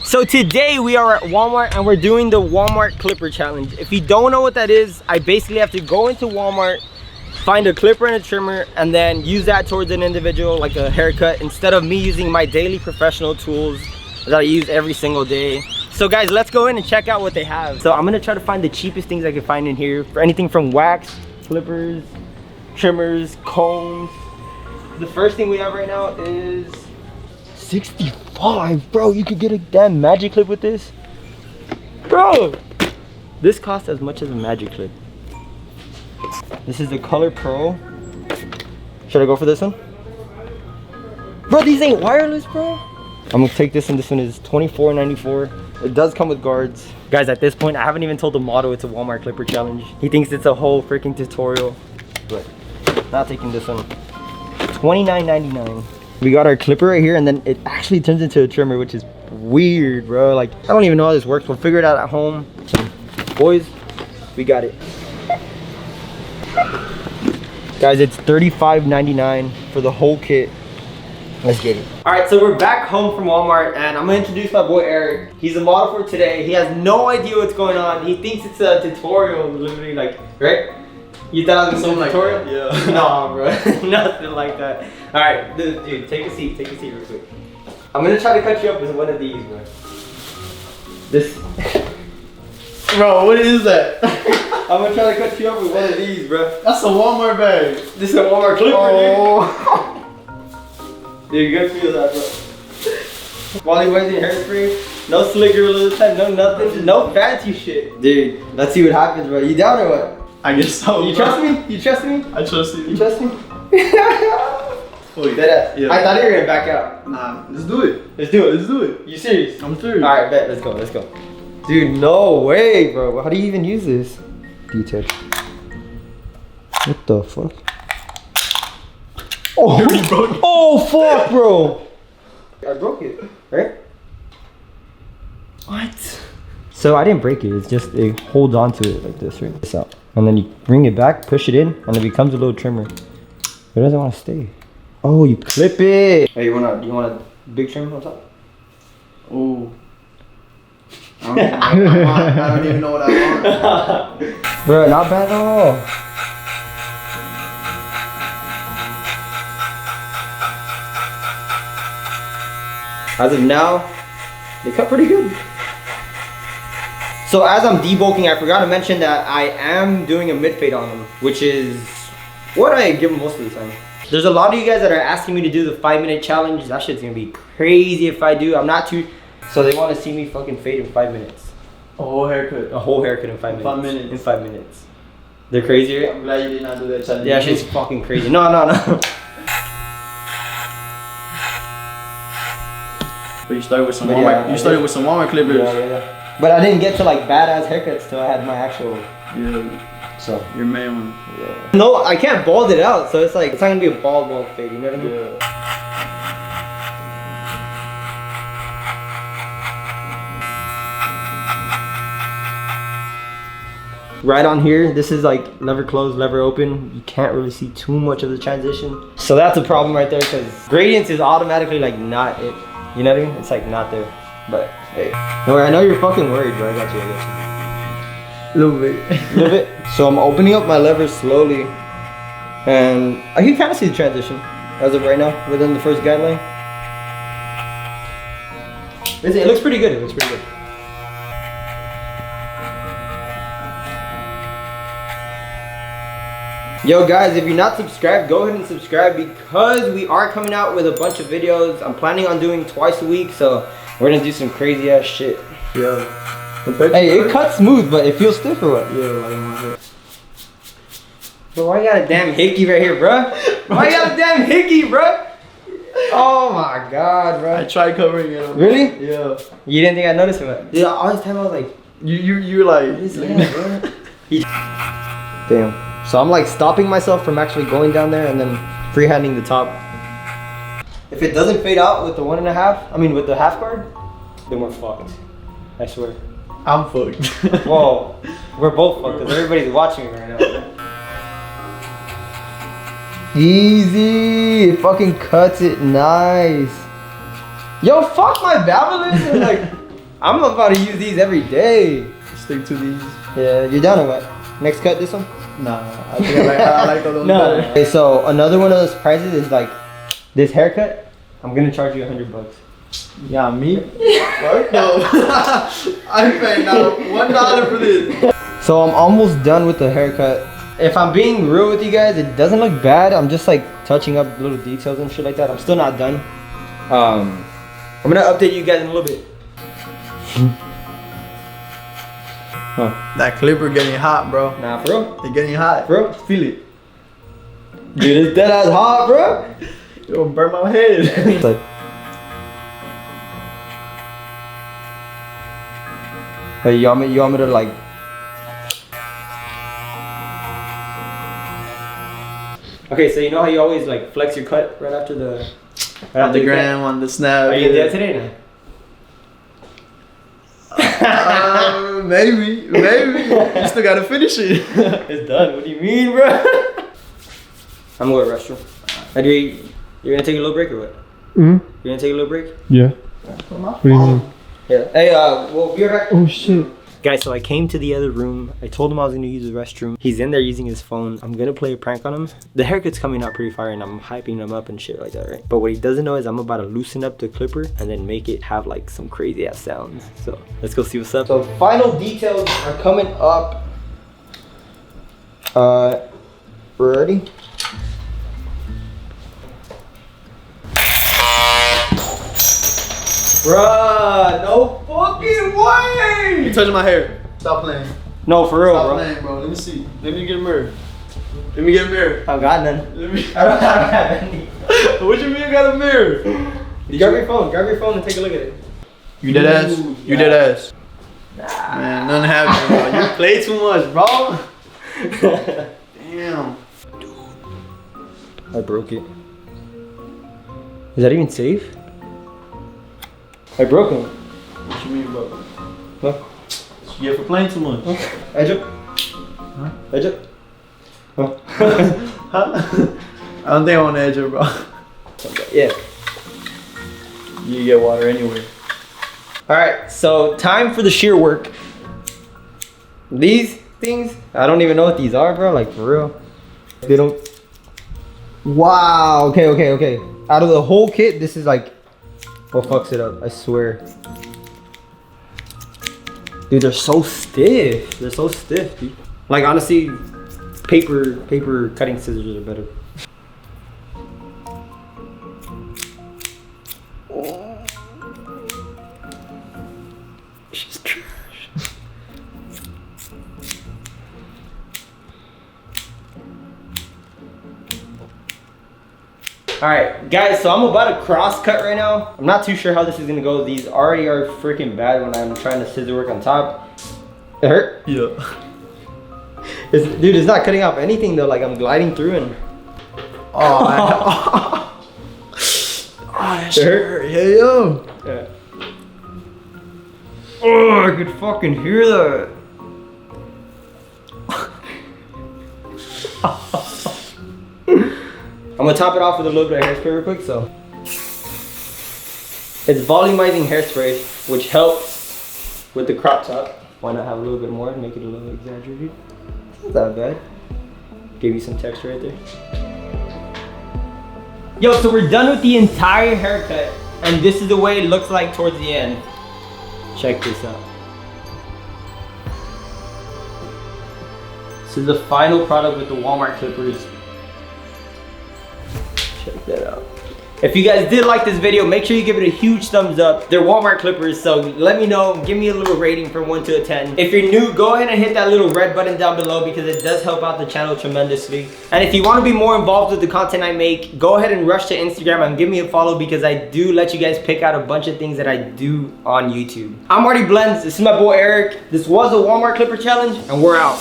So today we are at Walmart and we're doing the Walmart clipper challenge. If you don't know what that is, I basically have to go into Walmart, find a clipper and a trimmer, and then use that towards an individual, like a haircut, instead of me using my daily professional tools that I use every single day. So guys, let's go in and check out what they have. So I'm gonna try to find the cheapest things I can find in here for anything from wax, clippers, trimmers, combs. The first thing we have right now is 65, bro. You could get a damn magic clip with this, bro. This costs as much as a magic clip. This is the Color Pro. Should I go for this one? Bro, these ain't wireless, bro. I'm gonna take this one. This one is $24.94. It does come with guards. Guys, at this point, I haven't even told the model it's a Walmart clipper challenge. He thinks it's a whole freaking tutorial, but not taking this one. $29.99. We got our clipper right here, and then it actually turns into a trimmer, which is weird, bro. Like, I don't even know how this works. We'll figure it out at home. Boys, we got it. Guys, it's $35.99 for the whole kit. Let's get it. All right, so we're back home from Walmart, and I'm gonna introduce my boy Eric. He's the model for today. He has no idea what's going on. He thinks it's a tutorial, literally, like, right? You thought it was some tutorial? Yeah. Nah, bro, nothing like that. All right, dude, take a seat real quick. I'm gonna try to cut you up with one of these, bro. This. Bro, what is that? I'm gonna try to cut you up with one of these, bro. That's a Walmart bag. This is a Walmart clipper, oh. Dude, good feel that, bro. Wally Weston hairspray, no slicker all the time, no nothing, no fancy shit. Dude, let's see what happens, bro. You down or what? I guess so. You trust me? You trust me? I trust you. You trust me? Wait, Deadass. yeah. I thought you were gonna back out. Nah, let's do it. Let's do it. Let's do it. You serious? I'm serious. Alright, bet. Let's go. Let's go. Dude, no way, bro. How do you even use this? Detail. What the fuck? Oh, oh fuck, bro. I broke it, right? What? So I didn't break it. It's just it holds onto it like this, right? This out, and then you bring it back, push it in, and it becomes a little trimmer. It doesn't want to stay. Oh, you clip it. Hey, you want a big trim on top? Oh. I don't even know what I want. Bro, not bad at all. As of now, they cut pretty good. So as I'm debulking, I forgot to mention that I am doing a mid fade on them, which is what I give them most of the time. There's a lot of you guys that are asking me to do the 5-minute challenge. That shit's gonna be crazy if I do. I'm not too, so they want to see me fucking fade in 5 minutes. A whole haircut. A whole haircut in 5 minutes. 5 minutes. In 5 minutes. They're crazy, right? I'm glad you did not do that challenge. Yeah, shit's fucking crazy. No. But you started with some Walmart. Yeah, you started with some Walmart clippers. Yeah. But I didn't get to like badass haircuts till I had my actual. Yeah. So your main one. Yeah. No, I can't bald it out, so it's like it's not gonna be a bald fade. You know what I mean? Yeah. Right on here, this is like lever close, lever open. You can't really see too much of the transition. So that's a problem right there, because gradients is automatically like not it. You know what I mean? It's like not there. But hey, don't worry, I know you're fucking worried, bro. I got you. A little bit. A little bit. So I'm opening up my levers slowly, and I can kind of see the transition as of right now within the first guideline. It looks pretty good. It looks pretty good. Yo guys, if you're not subscribed, go ahead and subscribe, because we are coming out with a bunch of videos. I'm planning on doing twice a week, so we're gonna do some crazy ass shit. Yeah. Hey, it cuts smooth, but it feels stiff or what? Yeah, like my hair. Bro, why you got a damn hickey right here, bro? Why you got a damn hickey, bro? Oh my god, bro. I tried covering it up. Really? Yeah. You didn't think I noticed it? Dude, all this time I was like, You like. what is that, bro? Damn. So I'm like stopping myself from actually going down there and then freehanding the top. If it doesn't fade out with the 1.5, I mean with the half guard, then we're fucked. I swear. I'm fucked. Well, we're both fucked because everybody's watching me right now. Easy, it fucking cuts it nice. Yo, fuck my balance. Like, I'm about to use these every day. Stick to these. Yeah, you're down or what? Next cut, this one? Nah, I think I like those No. better. Okay, so another one of those prices is like this haircut. I'm gonna charge you $100. Yeah, me? What? No. I paid not $1 for this. So I'm almost done with the haircut. If I'm being real with you guys, it doesn't look bad. I'm just like touching up little details and shit like that. I'm still not done. I'm gonna update you guys in a little bit. Huh. That clipper getting hot, bro. Nah, for real? It's getting hot. Bro, feel it. Dude, it's dead ass hot, bro. It'll burn my head. It's like, hey, you want me to like? Okay, so you know how you always like flex your cut right after the On the gram, on the snap. Are you there today now? Maybe. You still gotta finish it. It's done. What do you mean, bro? I'm going to the restroom. You're gonna take a little break or what? Mm-hmm. You're gonna take a little break? Yeah. What do you mean? Yeah. Hey, we'll be right back. Oh shit. Guys, so I came to the other room. I told him I was gonna use the restroom. He's in there using his phone. I'm gonna play a prank on him. The haircut's coming out pretty fire and I'm hyping him up and shit like that, right? But what he doesn't know is I'm about to loosen up the clipper and then make it have like some crazy ass sounds. So let's go see what's up. So final details are coming up. We're ready? Bruh, no fucking way! You touching my hair. Stop playing. No, for real, Stop bro. playing, bro. Let me see. Let me get a mirror. Let me get a mirror. I got none. Let me. I don't have any. What you mean you got a mirror? Grab your phone and take a look at it. You dead ass? Ooh, You yeah. dead ass? Man, nothing happened, bro. You play too much, bro. Damn. I broke it. Is that even safe? I broke him. What you mean, bro? What? You get for playing too much. Edge up. Huh? Edge up. Huh? Huh? I don't think I want to edge it, bro. Yeah. You get water anyway. Alright, so time for the shear work. These things, I don't even know what these are, bro. Like, for real. They don't. Wow. Okay. Out of the whole kit, this is like what fucks it up, I swear. Dude, they're so stiff. They're so stiff, dude. Like, honestly, paper cutting scissors are better. She's trash. Alright, guys, so I'm about to cross cut right now. I'm not too sure how this is gonna go. These already are freaking bad when I'm trying to scissor work on top. It hurt? Yeah. Dude, it's not cutting off anything though. Like, I'm gliding through and... Oh, that shit hurt. Yeah, yo. Yeah. Oh, I could fucking hear that. I'm gonna top it off with a little bit of hairspray real quick, so. It's volumizing hairspray, which helps with the crop top. Why not have a little bit more and make it a little exaggerated? Not that bad. Give you some texture right there. Yo, so we're done with the entire haircut, and this is the way it looks like towards the end. Check this out. This is the final product with the Walmart clippers. Check that out. If you guys did like this video, make sure you give it a huge thumbs up. They're Walmart clippers, so let me know. Give me a little rating from 1 to a 10. If you're new, go ahead and hit that little red button down below because it does help out the channel tremendously. And if you want to be more involved with the content I make, go ahead and rush to Instagram and give me a follow because I do let you guys pick out a bunch of things that I do on YouTube. I'm MartyBlendz. This is my boy Eric. This was a Walmart clipper challenge, and we're out.